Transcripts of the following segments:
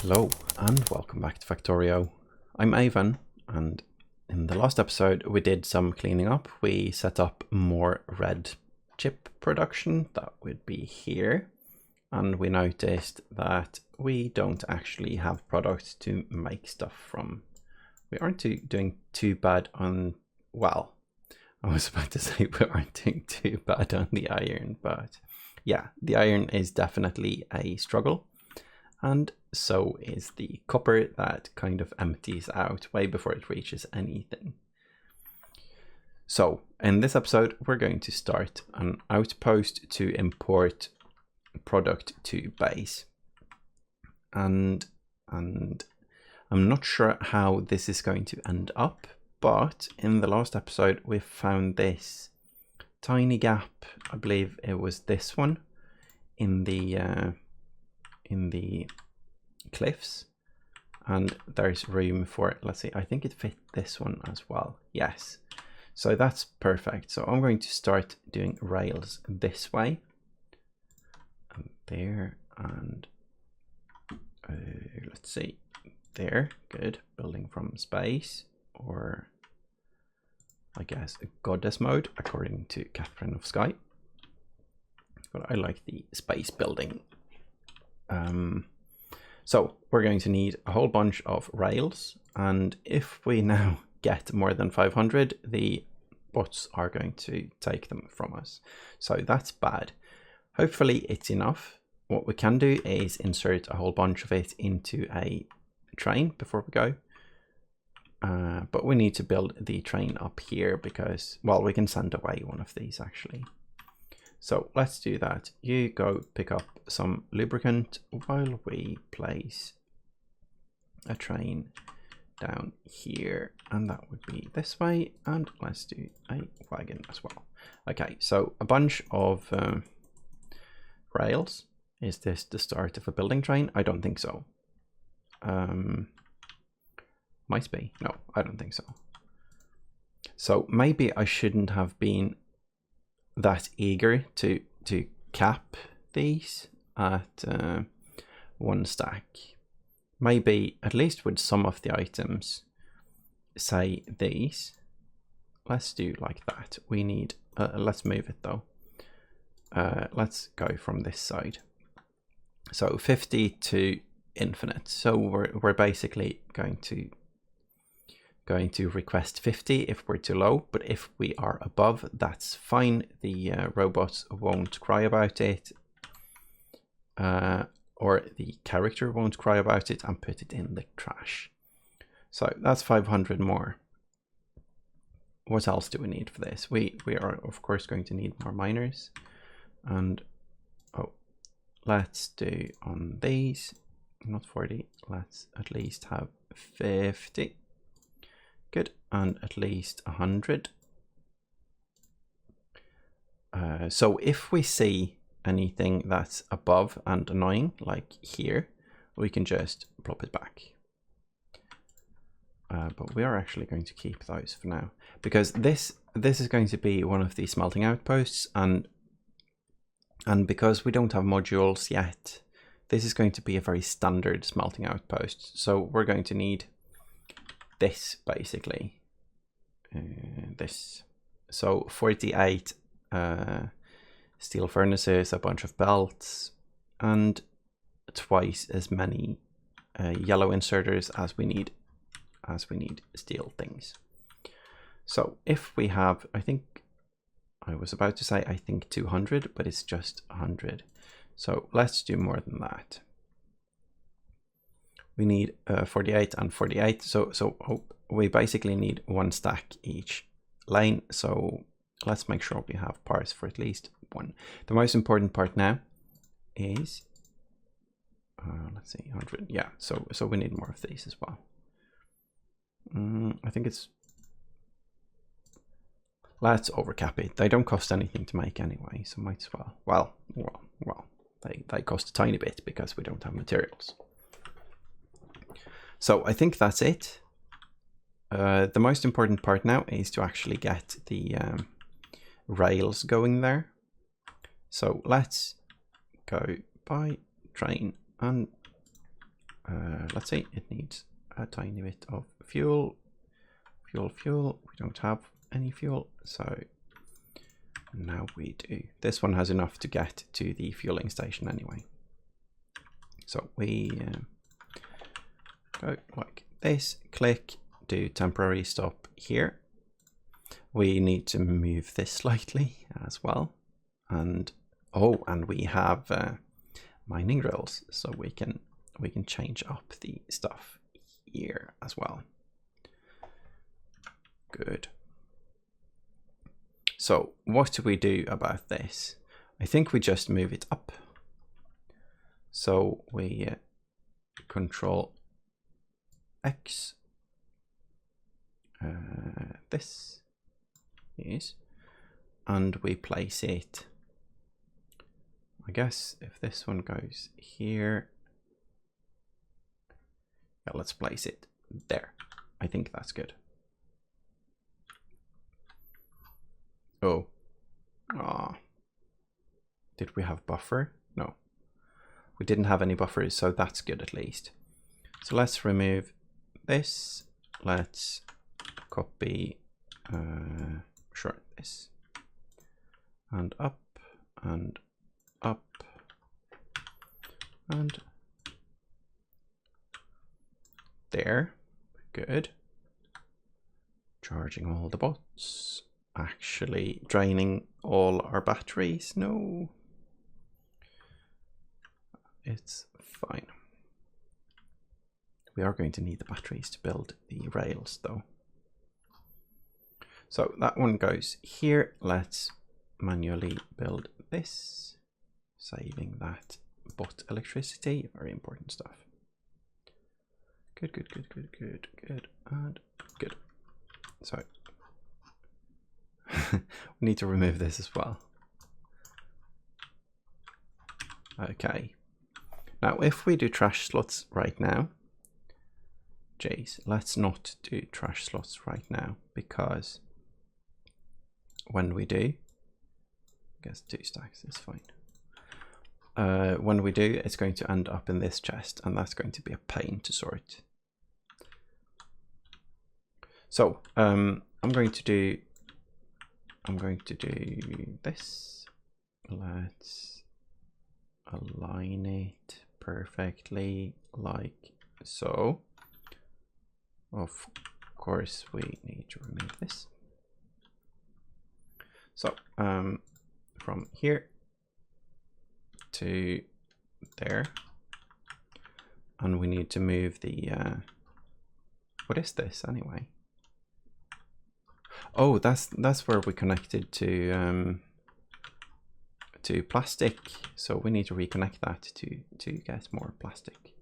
Hello and welcome back to Factorio. I'm Ivan, and in the last episode we did some cleaning up. We set up more red chip production, that would be here, and we noticed that we don't actually have products to make stuff from. We aren't doing too bad on, well, I was about to say we aren't doing too bad on the iron, but yeah, the iron is definitely a struggle. And so is the copper, that kind of empties out way before it reaches anything. So in this episode, we're going to start an outpost to import product to base. And I'm not sure how this is going to end up, but in the last episode, we found this tiny gap. I believe it was this one in the cliffs, and there's room for, let's see, I think it fit this one as well. Yes, so that's perfect. So I'm going to start doing rails this way and there, and let's see, there. Good. Building from space, or I guess goddess mode according to Catherine of Sky, but I like the space building. So we're going to need a whole bunch of rails, and if we now get more than 500, the bots are going to take them from us. So that's bad. Hopefully it's enough. What we can do is insert a whole bunch of it into a train before we go. But we need to build the train up here because, well, we can send away one of these actually. So let's do that. You go pick up some lubricant while we place a train down here, and that would be this way, and let's do a wagon as well. Okay, so a bunch of rails. Is this the start of a building train? I don't think so. Might be. No, I don't think so. So maybe I shouldn't have been that eager to cap these at 1 stack. Maybe at least with some of the items, say these, let's do like that. We need let's move it though. Let's go from this side, so 50 to infinite. So we're basically going to request 50 if we're too low, but if we are above, that's fine. The robots won't cry about it, or the character won't cry about it and put it in the trash. So that's 500 more. What else do we need for this? We are of course going to need more miners, and oh, let's do on these, not 40, let's at least have 50. Good, and at least 100. So if we see anything that's above and annoying, like here, we can just plop it back. But we are actually going to keep those for now, because this is going to be one of the smelting outposts, and because we don't have modules yet, this is going to be a very standard smelting outpost. So we're going to need this basically, this. So 48 steel furnaces, a bunch of belts, and twice as many yellow inserters as we need steel things. So if we have, I think I was about to say I think 200, but it's just 100. So let's do more than that. We need 48 and 48, so we basically need 1 stack each lane. So let's make sure we have parts for at least 1. The most important part now is let's see, 100. Yeah, so we need more of these as well. I think it's, let's overcap it. They don't cost anything to make anyway, so might as well. Well, they cost a tiny bit because we don't have materials. So I think that's it. The most important part now is to actually get the rails going there. So let's go by train and let's see, it needs a tiny bit of fuel. Fuel. We don't have any fuel, so now we do. This one has enough to get to the fueling station anyway. So we go like this, click, do temporary stop here. We need to move this slightly as well. And and we have mining drills, so we can change up the stuff here as well. Good. So what do we do about this? I think we just move it up. So we Control X this is, and we place it, I guess if this one goes here, yeah, let's place it there. I think that's good. Did we have buffer? No, we didn't have any buffers, so that's good at least. So let's remove this. Let's copy this, and up and up and there. Good. Charging all the bots. Actually draining all our batteries. No, it's fine. We are going to need the batteries to build the rails though. So that one goes here. Let's manually build this, saving that bot electricity. Very important stuff. Good, and good. So we need to remove this as well. Okay. Now, if we do trash slots right now, geez, let's not do trash slots right now, because when we do, I guess 2 stacks is fine. When we do, it's going to end up in this chest, and that's going to be a pain to sort. So I'm going to do this. Let's align it perfectly like so. Of course, we need to remove this. So from here to there, and we need to move the what is this anyway? Oh, that's where we connected to plastic, so we need to reconnect that to get more plastic.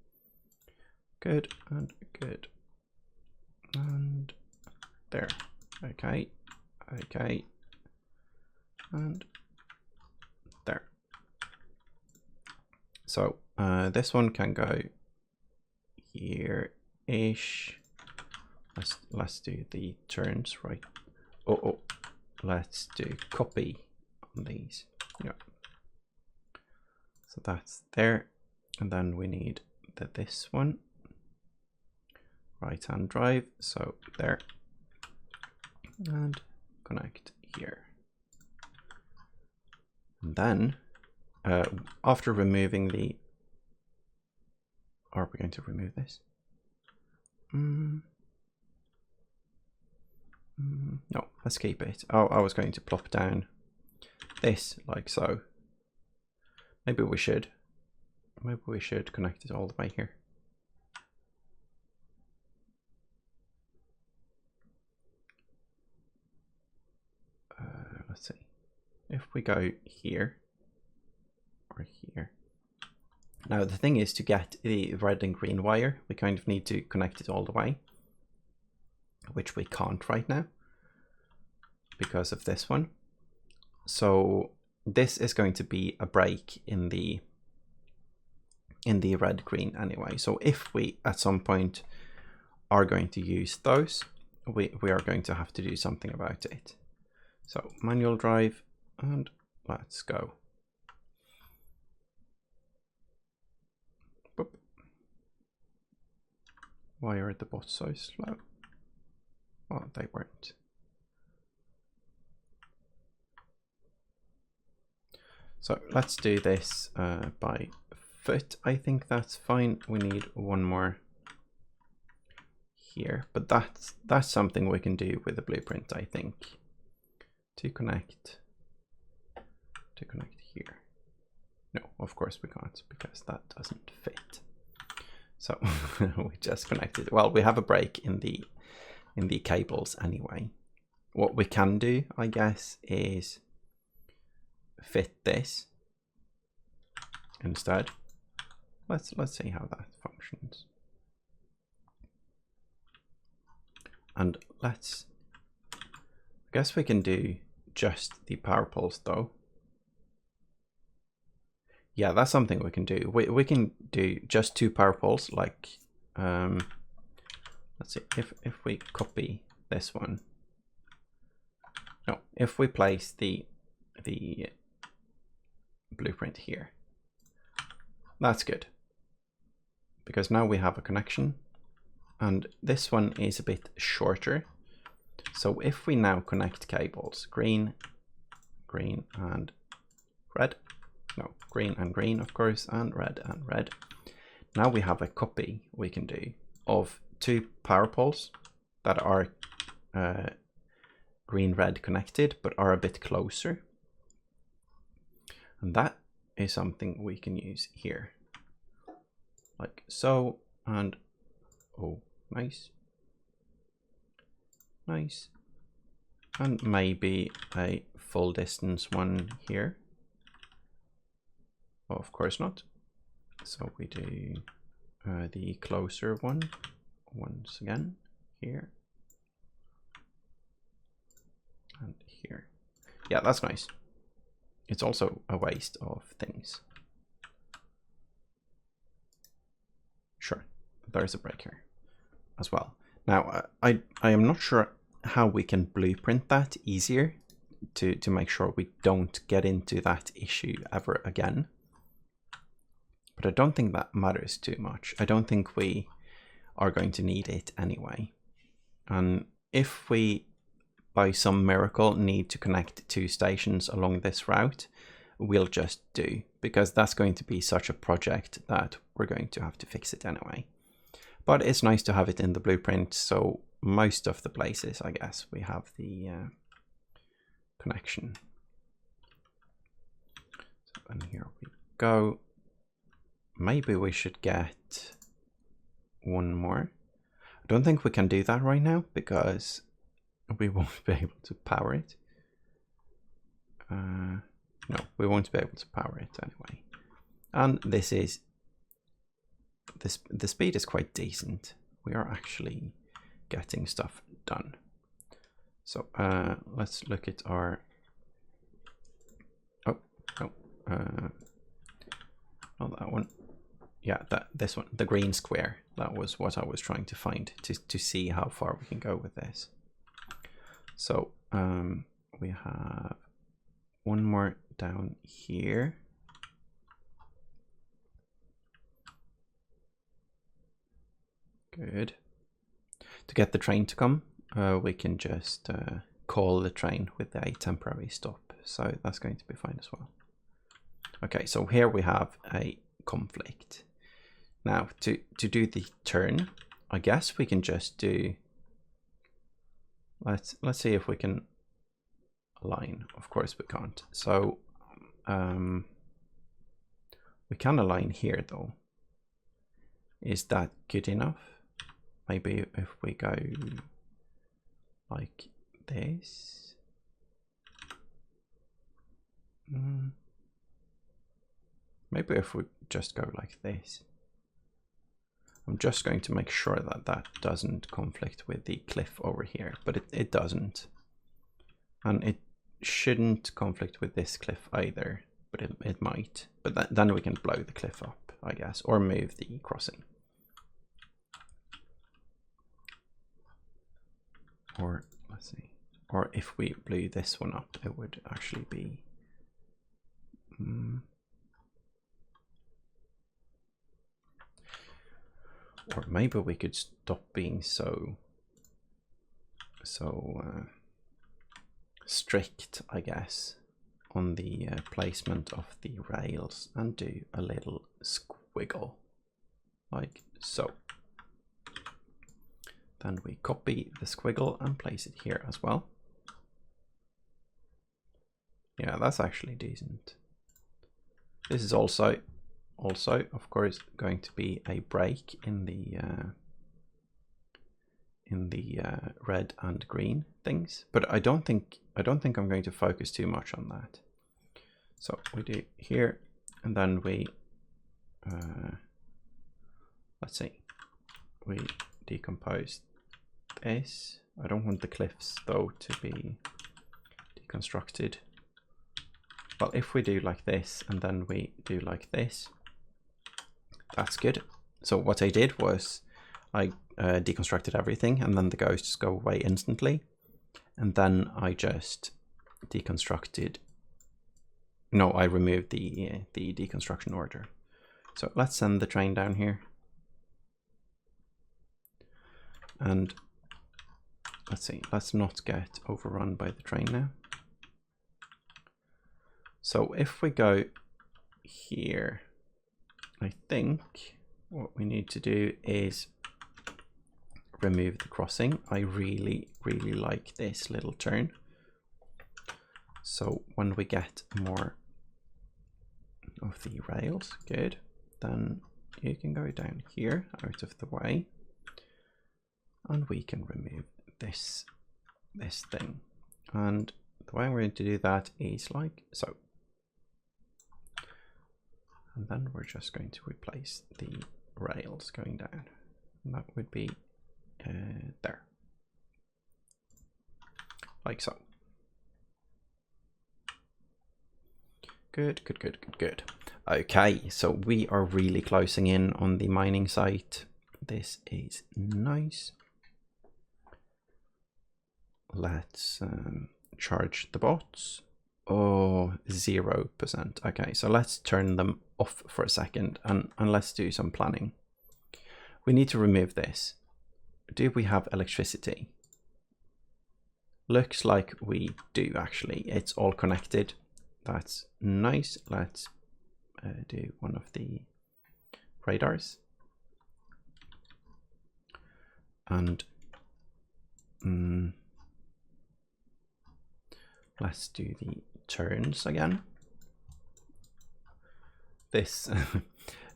Good and good and there. Okay, and there. So this one can go here-ish. Let's do the turns right. Let's do copy on these. Yeah. So that's there, and then we need this one. Right-hand drive, so there, and connect here. And then, after removing the, are we going to remove this? No, let's keep it. Oh, I was going to plop down this like so. Maybe we should connect it all the way here. Let's see. If we go here or here. Now the thing is, to get the red and green wire, we kind of need to connect it all the way, which we can't right now because of this one. So this is going to be a break in the red green anyway. So if we at some point are going to use those, we are going to have to do something about it. So manual drive, and let's go. Boop. Why are the bots so slow? Well, they weren't. So let's do this by foot. I think that's fine. We need one more here, but that's something we can do with the blueprint, I think. To connect here. No, of course we can't, because that doesn't fit. So we just connected. Well, we have a break in the cables anyway. What we can do, I guess, is fit this instead. Let's see how that functions. And I guess we can do just the power poles though. Yeah, that's something we can do. We can do just 2 power poles, like let's see, if we copy this one. No, if we place the blueprint here. That's good. Because now we have a connection. And this one is a bit shorter. So if we now connect cables, green, green and red. No, green and green, of course, and red and red. Now we have a copy we can do of 2 power poles that are green-red connected, but are a bit closer. And that is something we can use here. Like so, and oh, nice. Nice. And maybe a full distance one here. Oh, of course not. So we do the closer one once again here and here. Yeah, that's nice. It's also a waste of things. Sure, there's a break here as well. Now, I am not sure how we can blueprint that easier to make sure we don't get into that issue ever again. But I don't think that matters too much. I don't think we are going to need it anyway. And if we, by some miracle, need to connect 2 stations along this route, we'll just do, because that's going to be such a project that we're going to have to fix it anyway. But it's nice to have it in the blueprint, so most of the places, I guess, we have the connection. So, and here we go. Maybe we should get one more. I don't think we can do that right now because we won't be able to power it. No, we won't be able to power it anyway. And this is, the speed is quite decent. We are actually getting stuff done. So let's look at our, not that one. Yeah, this one, the green square. That was what I was trying to find to see how far we can go with this. So we have one more down here. Good. To get the train to come, we can just call the train with a temporary stop. So that's going to be fine as well. Okay, so here we have a conflict. Now to do the turn, I guess we can just do, let's see if we can align. Of course we can't. So we can align here though. Is that good enough? Maybe if we go like this. Maybe if we just go like this. I'm just going to make sure that that doesn't conflict with the cliff over here, but it doesn't. And it shouldn't conflict with this cliff either, but it might. But then we can blow the cliff up, I guess, or move the crossing. Or let's see, or if we blew this one up, it would actually be Or maybe we could stop being so strict, I guess, on the placement of the rails and do a little squiggle like so. Then we copy the squiggle and place it here as well. Yeah, that's actually decent. This is also of course going to be a break in the red and green things, but I don't think I'm going to focus too much on that. So we do here, and then we let's see, we decompose this. I don't want the cliffs though to be deconstructed. Well, if we do like this and then we do like this, that's good. So what I did was I deconstructed everything, and then the ghosts go away instantly, and then I just deconstructed. No, I removed the deconstruction order. So let's send the train down here, and let's see, let's not get overrun by the train now. So if we go here, I think what we need to do is remove the crossing. I really like this little turn. So when we get more of the rails, good, then you can go down here out of the way, and we can remove this thing. And the way we're going to do that is like so. And then we're just going to replace the rails going down. And that would be there. Like so. Good. Okay, so we are really closing in on the mining site. This is nice. Let's charge the bots. Oh, 0%. Okay, so let's turn them off for a second and let's do some planning. We need to remove this. Do we have electricity? Looks like we do actually. It's all connected. That's nice. Let's do one of the radars. And let's do the turns again. This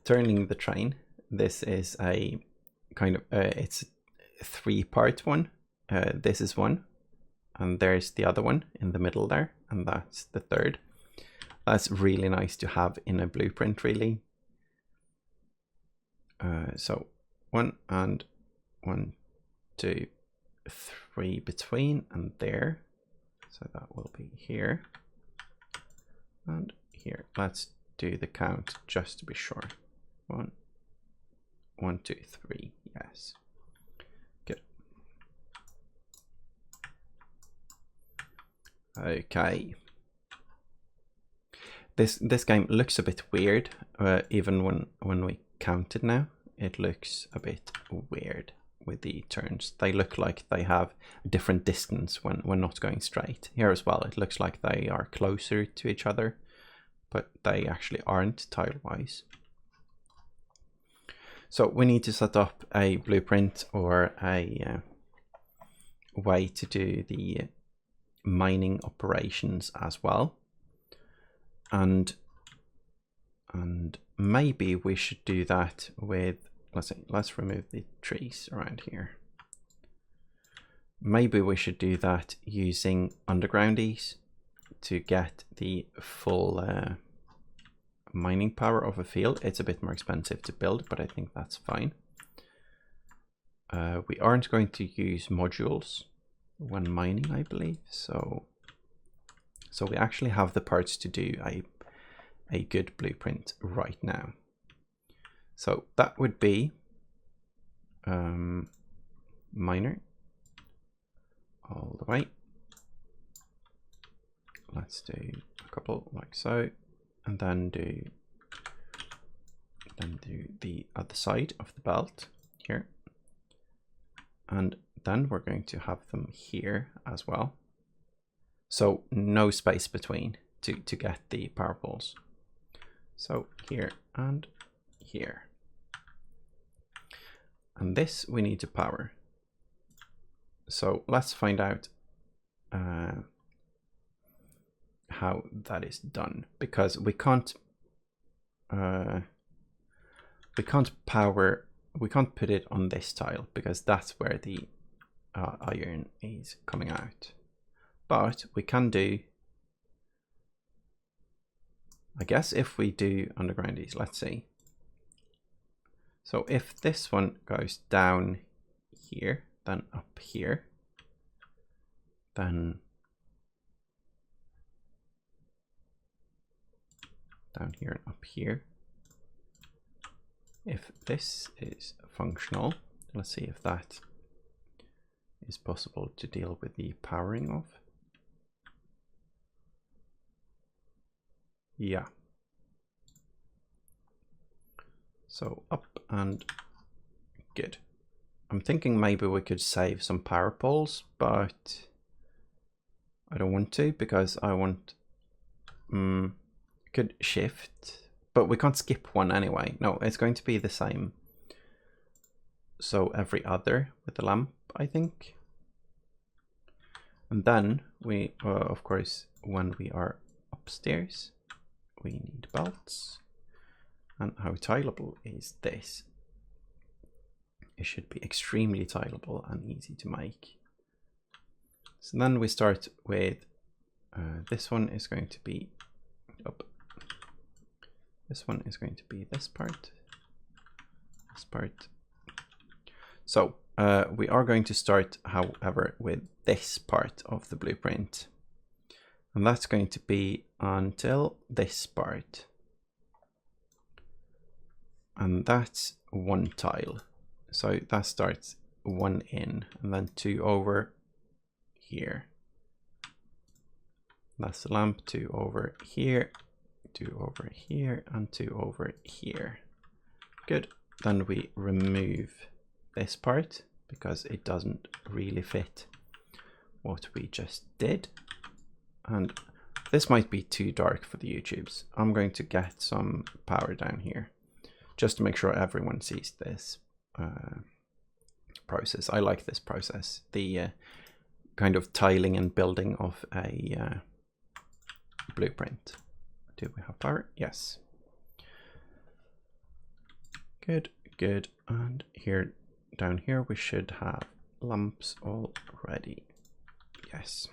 turning the train, this is a kind of it's a 3-part one. This is one, and there's the other one in the middle there, and that's the third. That's really nice to have in a blueprint, really. So 1 and 1, 2, 3 between, and there. So that will be here and here. Let's do the count just to be sure. 1, 1, 2, 3. Yes. Good. Okay. This game looks a bit weird, even when we count it now. It looks a bit weird with the turns. They look like they have a different distance when not going straight. Here as well, it looks like they are closer to each other, but they actually aren't tile-wise. So we need to set up a blueprint or a way to do the mining operations as well. And maybe we should do that with, let's remove the trees around here. Maybe we should do that using undergroundies to get the full mining power of a field. It's a bit more expensive to build, but I think that's fine. We aren't going to use modules when mining, I believe. So we actually have the parts to do a good blueprint right now. So that would be miner all the way. Let's do a couple like so, and then do the other side of the belt here. And then we're going to have them here as well. So no space between to get the power poles. So here and here. And this we need to power. So let's find out how that is done, because we can't put it on this tile because that's where the iron is coming out. But we can do, I guess if we do underground these, let's see. So if this one goes down here, then up here, then down here and up here. If this is functional, let's see if that is possible to deal with the powering of. Yeah. So up and good. I'm thinking maybe we could save some power poles, but I don't want to because I want could shift, but we can't skip one anyway. No, it's going to be the same. So every other with the lamp, I think. And then we, of course, when we are upstairs, we need belts. And how tileable is this? It should be extremely tileable and easy to make. So then we start with, this one is going to be up. This one is going to be this part. This part. So we are going to start, however, with this part of the blueprint. And that's going to be until this part. And that's one tile. So that starts one in and then two over here. That's the lamp, two over here, two over here, and two over here. Good. Then we remove this part because it doesn't really fit what we just did. And this might be too dark for the YouTubes. I'm going to get some power down here just to make sure everyone sees this process. I like this process, the kind of tiling and building of a blueprint. Do we have power? Yes. Good, good. And here, down here, we should have lamps already. Yes.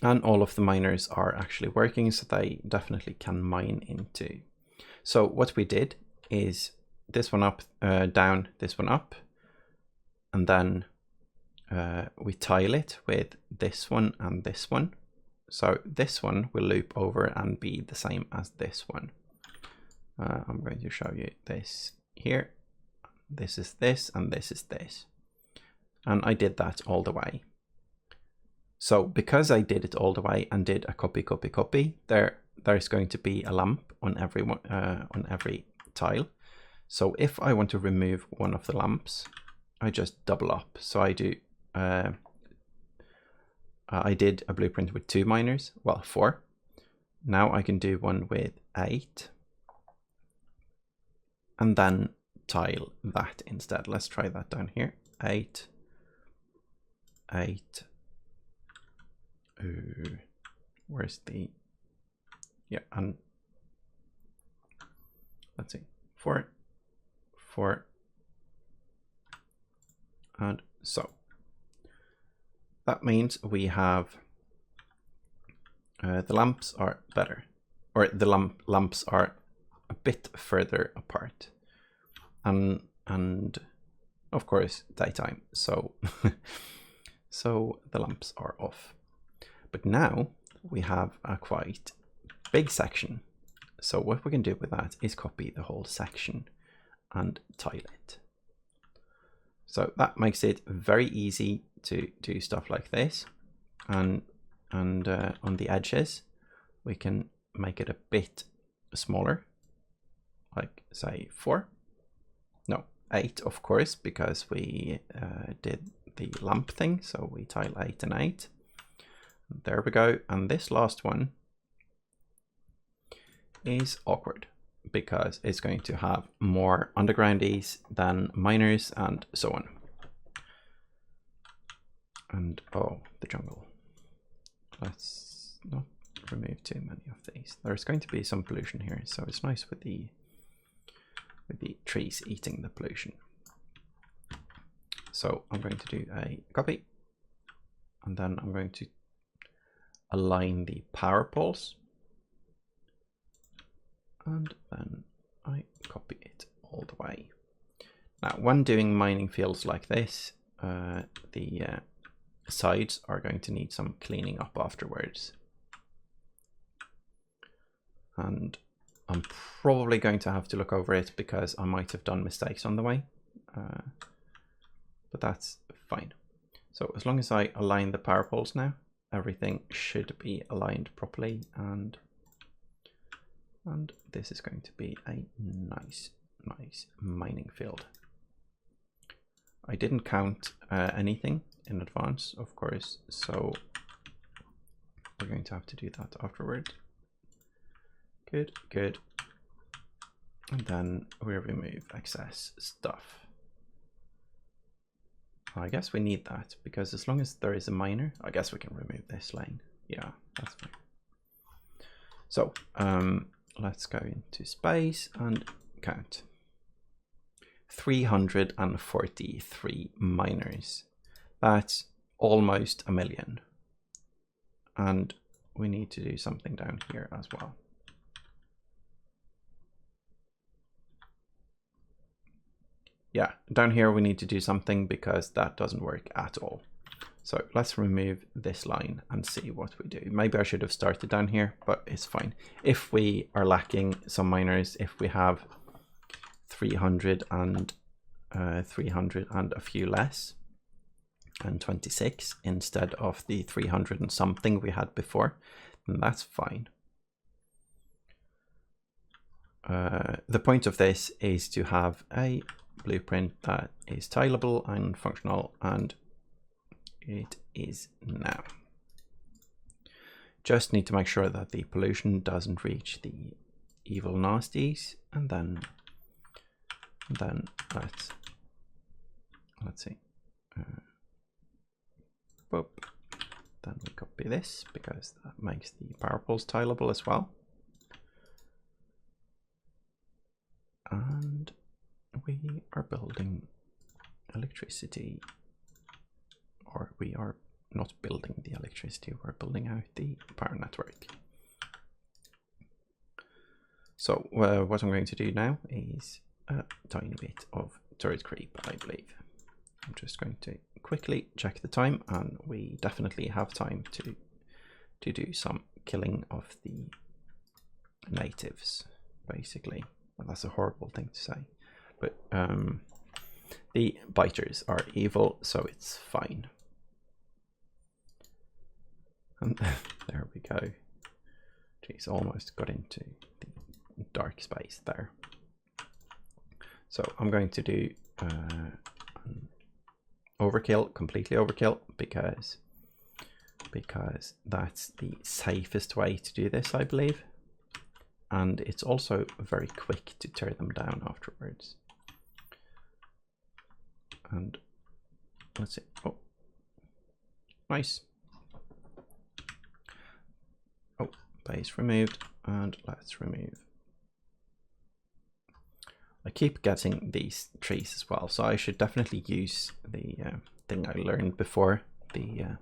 And all of the miners are actually working, so they definitely can mine into. So what we did is this one up, down, this one up, and then we tile it with this one and this one. So this one will loop over and be the same as this one. I'm going to show you this here. This is this and this is this. And I did that all the way. So because I did it all the way and did a copy, copy, copy, there's going to be a lamp on every tile. So if I want to remove one of the lamps, I just double up. So I do, I did a blueprint with 2 miners, well 4. Now I can do one with 8 and then tile that instead. Let's try that down here. 8, 8. Where's the, yeah, and let's see, 4, 4, and so that means we have the lamps are better, or the lamps are a bit further apart, and of course daytime, so so the lamps are off. But now we have a quite big section. So what we can do with that is copy the whole section and tile it. So that makes it very easy to do stuff like this. And on the edges, we can make it a bit smaller, like say 4. No, 8, of course, because we did the lamp thing. So we tile 8 and 8. There we go. And this last one is awkward because it's going to have more undergroundies than miners and so on. And oh, the jungle. Let's not remove too many of these. There's going to be some pollution here, so it's nice with the trees eating the pollution. So I'm going to do a copy, and then I'm going to align the power poles, and then I copy it all the way. Now, when doing mining fields like this, the sides are going to need some cleaning up afterwards. And I'm probably going to have to look over it because I might have done mistakes on the way, but that's fine. So as long as I align the power poles now, everything should be aligned properly, and this is going to be a nice mining field. I didn't count anything in advance, of course, so we're going to have to do that afterward. Good. And then we remove excess stuff. I guess we need that because as long as there is a miner, I guess we can remove this lane. Yeah, that's fine. So let's go into space and count. 343 miners. That's almost a million. And we need to do something down here as well. Yeah, down here we need to do something because that doesn't work at all. So let's remove this line and see what we do. Maybe I should have started down here, but it's fine. If we are lacking some miners, if we have 300 and a few less, and 26 instead of the 300 and something we had before, then that's fine. The point of this is to have a blueprint that is tileable and functional, and it is now. Just need to make sure that the pollution doesn't reach the evil nasties, and then let's see. Boop. Then we copy this because that makes the power poles tileable as well. And we are building electricity, or we are not building the electricity, we're building out the power network. So what I'm going to do now is a tiny bit of turret creep, I believe. I'm just going to quickly check the time, and we definitely have time to do some killing of the natives, basically. Well, that's a horrible thing to say, but the biters are evil, so it's fine. And there we go. Jeez, almost got into the dark space there. So I'm going to do overkill, completely overkill, because that's the safest way to do this, I believe. And it's also very quick to tear them down afterwards. And let's see. Oh, nice. Oh, base removed, and let's remove. I keep getting these trees as well, so I should definitely use the thing I learned before, the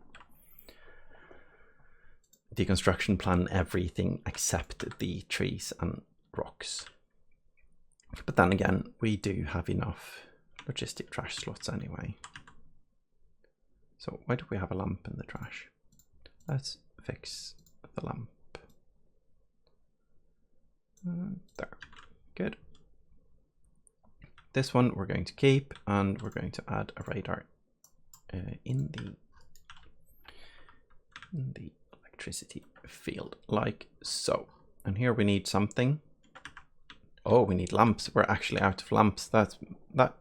deconstruction plan everything except the trees and rocks. But then again, we do have enough logistic trash slots anyway. So why do we have a lamp in the trash? Let's fix the lamp. There, good. This one we're going to keep, and we're going to add a radar in the electricity field, like so. And here we need something. Oh, we need lamps. We're actually out of lamps. That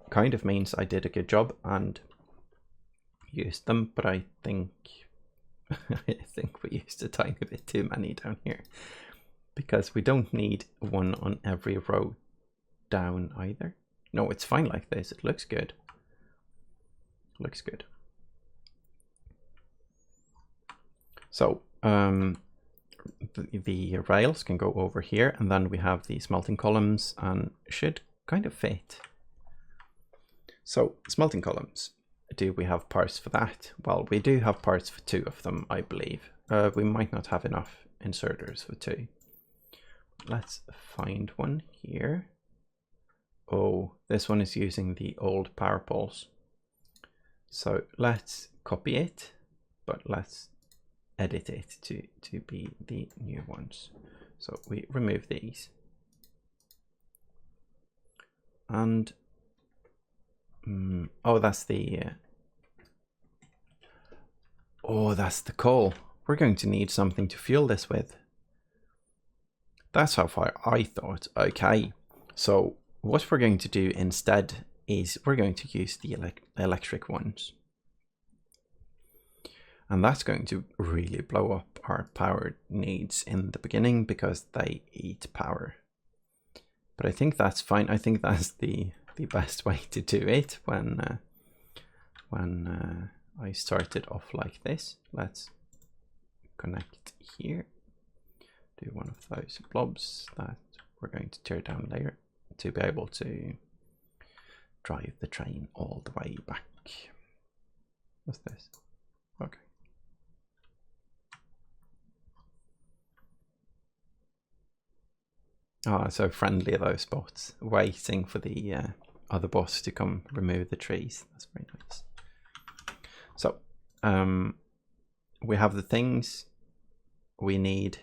kind of means I did a good job and used them, but I think I think we used a tiny bit too many down here, because we don't need one on every row down either. No, it's fine like this. It looks good. Looks good. So the rails can go over here, and then we have the smelting columns and should kind of fit. So smelting columns, do we have parts for that? Well, we do have parts for 2 of them, I believe. We might not have enough inserters for 2. Let's find one here. Oh, this one is using the old power poles. So let's copy it, but let's edit it to be the new ones. So we remove these. And oh, that's the that's the coal. We're going to need something to fuel this with. That's how far I thought. Okay, so what we're going to do instead is we're going to use the electric ones. And that's going to really blow up our power needs in the beginning because they eat power. But I think that's fine. I think that's the best way to do it when I started off like this. Let's connect here. Do one of those blobs that we're going to tear down later to be able to drive the train all the way back. What's this? Okay. Oh, so friendly, those bots, waiting for the other boss to come remove the trees. That's very nice. So we have the things. We need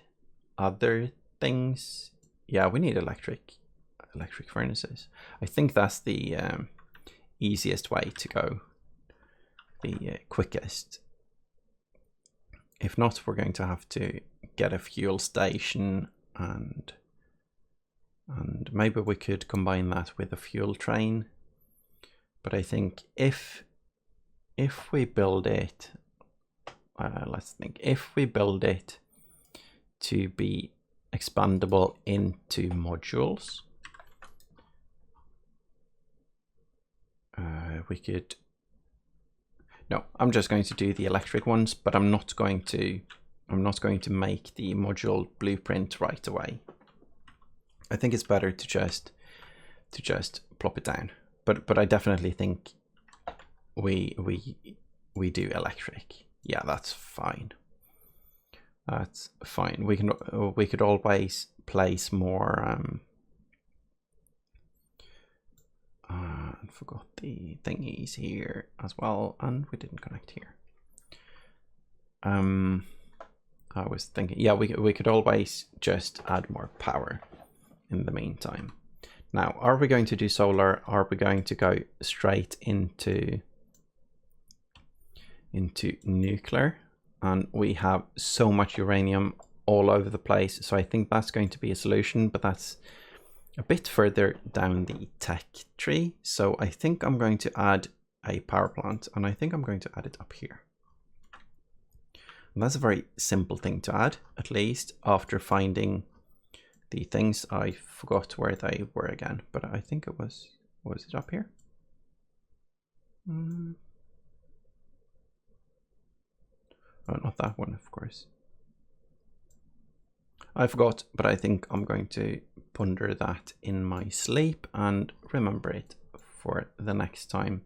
other things. Yeah, we need electric furnaces. I think that's the easiest way to go, the quickest. If not, we're going to have to get a fuel station, and maybe we could combine that with a fuel train. But I think if we build it, let's think, if we build it to be expandable into modules, we could, no, I'm just going to do the electric ones, but I'm not going to make the module blueprint right away. I think it's better to just plop it down, but I definitely think we do electric. Yeah, that's fine. That's fine. We could always place more. I forgot the thingies here as well, and we didn't connect here. I was thinking, yeah, we could always just add more power in the meantime. Now, are we going to do solar? Are we going to go straight into nuclear? And we have so much uranium all over the place, so I think that's going to be a solution, but that's a bit further down the tech tree. So I think I'm going to add a power plant, and I think I'm going to add it up here. And that's a very simple thing to add, at least after finding the things. I forgot where they were again, but I think it was it up here? Oh, not that one, of course. I forgot, but I think I'm going to ponder that in my sleep and remember it for the next time.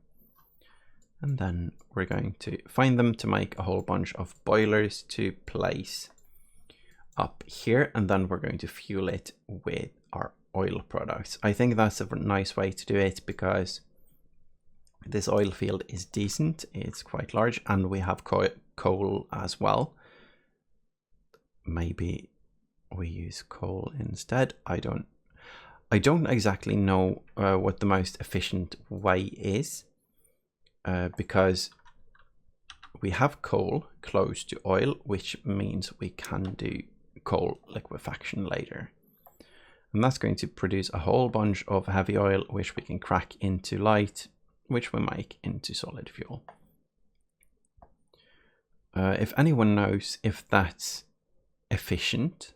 And then we're going to find them to make a whole bunch of boilers to place up here, and then we're going to fuel it with our oil products. I think that's a nice way to do it because this oil field is decent, it's quite large, and we have coal as well. Maybe we use coal instead. I don't exactly know what the most efficient way is, because we have coal close to oil, which means we can do coal liquefaction later. And that's going to produce a whole bunch of heavy oil, which we can crack into light, which we make into solid fuel. If anyone knows if that's efficient,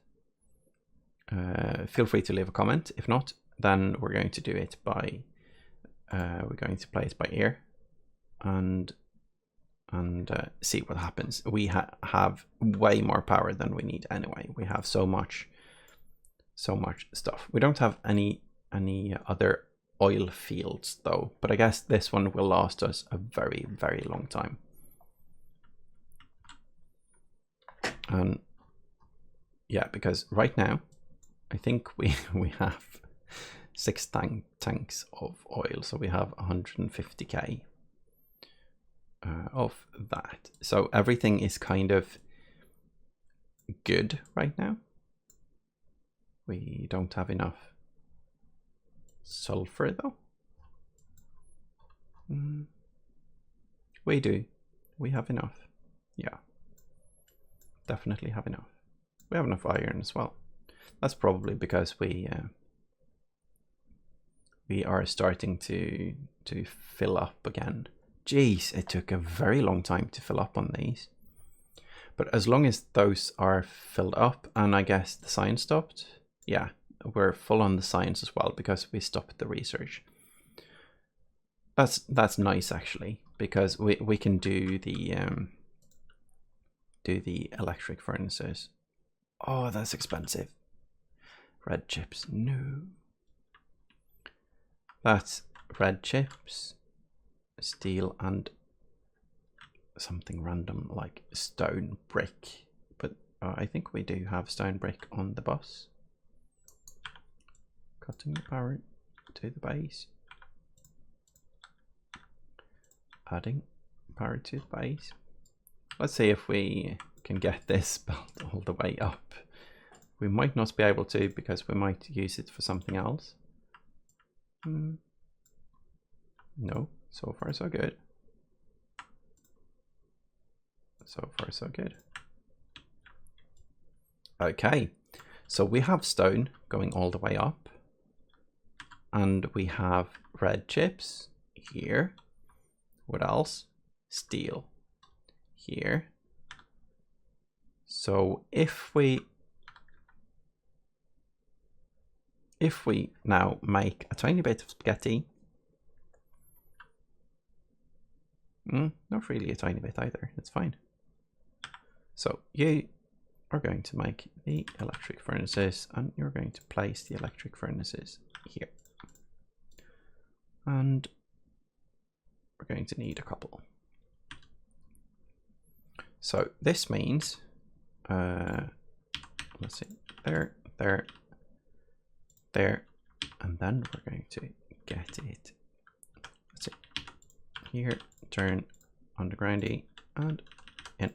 feel free to leave a comment. If not, then we're going to do it by, we're going to play it by ear and see what happens. We have way more power than we need anyway. We have so much stuff. We don't have any other oil fields though, but I guess this one will last us a very, very long time. And yeah, because right now I think we have 6 tanks of oil, so we have 150k of that. So everything is kind of good right now. We don't have enough sulfur though. We do. We have enough. Yeah, definitely have enough. We have enough iron as well. That's probably because we are starting to fill up again. Jeez, it took a very long time to fill up on these. But as long as those are filled up, and I guess the science stopped, yeah, we're full on the science as well because we stopped the research. That's nice actually, because we can do the electric furnaces. Oh, that's expensive. Red chips, no. That's red chips, steel, and something random like stone brick. But I think we do have stone brick on the bus. Cutting the power to the base. Adding power to the base. Let's see if we can get this built all the way up. We might not be able to because we might use it for something else. No, so far so good. So far so good. Okay, so we have stone going all the way up. And we have red chips here. What else? Steel here. So if we now make a tiny bit of spaghetti, not really a tiny bit either, it's fine. So you are going to make the electric furnaces and you're going to place the electric furnaces here. And we're going to need a couple. So this means, let's see, there, and then we're going to get it, let's see, here, turn on the groundy and in.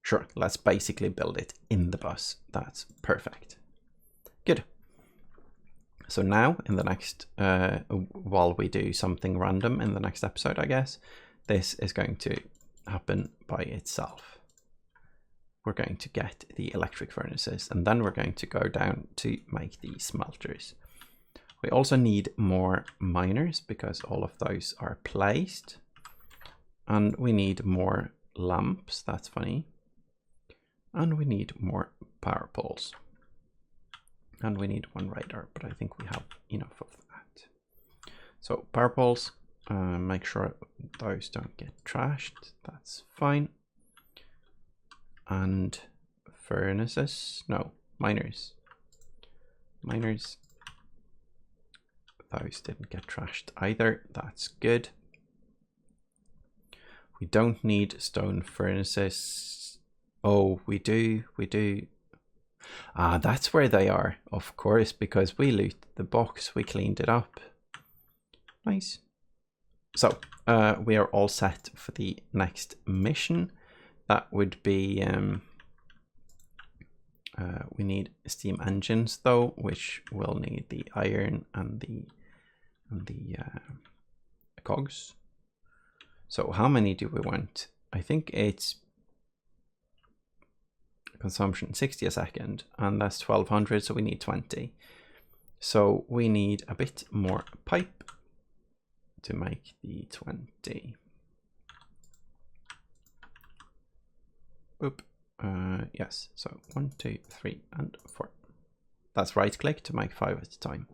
Sure, let's basically build it in the bus. That's perfect. Good. So now in the next, while we do something random in the next episode, I guess, this is going to happen by itself. We're going to get the electric furnaces and then we're going to go down to make the smelters. We also need more miners because all of those are placed. And we need more lamps, that's funny. And we need more power poles. And we need one radar, but I think we have enough of that. So power poles, make sure those don't get trashed. That's fine. And furnaces, no, miners. Miners, those didn't get trashed either. That's good. We don't need stone furnaces. Oh, we do. Ah, that's where they are, of course, because we looted the box, we cleaned it up. Nice. So, we are all set for the next mission. That would be, we need steam engines though, which will need the iron and the cogs. So how many do we want? I think it's consumption 60 a second, and that's 1200, so we need 20. So we need a bit more pipe to make the 20. Oop. Yes, so 1, 2, 3, and 4. That's right click to make 5 at a time.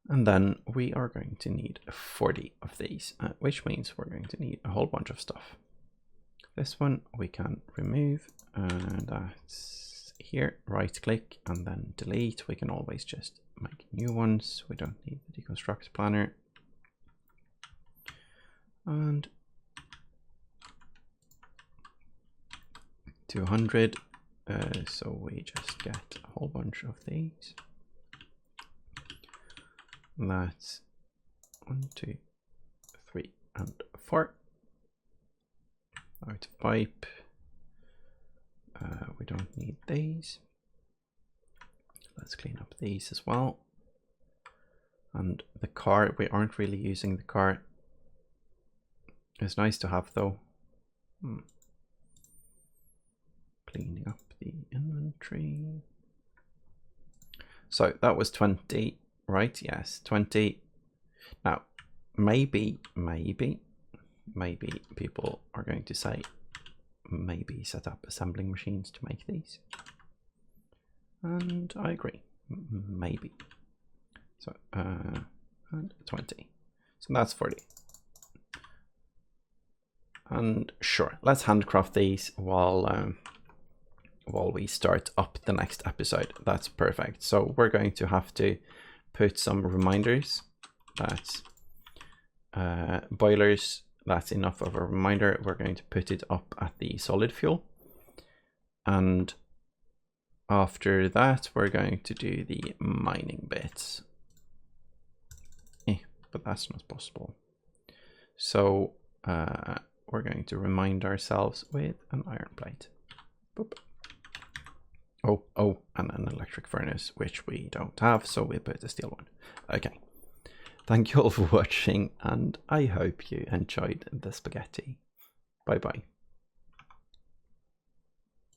And then we are going to need 40 of these, which means we're going to need a whole bunch of stuff. This one we can remove, and that's here, right click and then delete. We can always just make new ones. We don't need the deconstruct planner. And 200, so we just get a whole bunch of these. That's 1, 2, 3, and 4. Out of pipe. We don't need these. Let's clean up these as well. And the car, we aren't really using the car. It's nice to have though. Cleaning up the inventory. So that was 20, right? Yes, 20. Now, maybe people are going to say, maybe set up assembling machines to make these. And I agree, maybe. So, and 20. So that's 40. And sure, let's handcraft these while we start up the next episode. That's perfect. So we're going to have to put some reminders. That's boilers. That's enough of a reminder. We're going to put it up at the solid fuel. And after that, we're going to do the mining bits. But that's not possible. So we're going to remind ourselves with an iron plate. Boop. Oh, and an electric furnace, which we don't have, so we'll put a steel one. Okay. Thank you all for watching, and I hope you enjoyed the spaghetti. Bye bye.